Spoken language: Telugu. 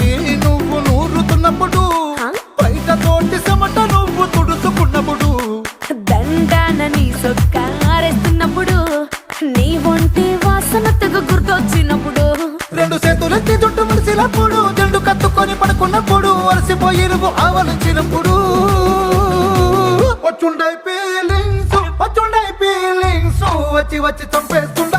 తోటి నువ్వు నూరుతున్నప్పుడు, బయట తోటి చెమట నువ్వు తుడుచుకున్నప్పుడు, దండాన నీ సొక్క ఆరేస్తున్నప్పుడు, నీ ఒంటి వాసన తెగ గుర్తొచ్చినప్పుడు, రెండు చేతులెత్తి జుట్టు ముడిసినప్పుడు, జండు కత్తుకొని పడుకున్నప్పుడు, అలసిపోయి నువ్వు ఆవలించినప్పుడు, వచ్చుండై ఫీలింగ్స్ వచ్చి వచ్చి చంపేస్తు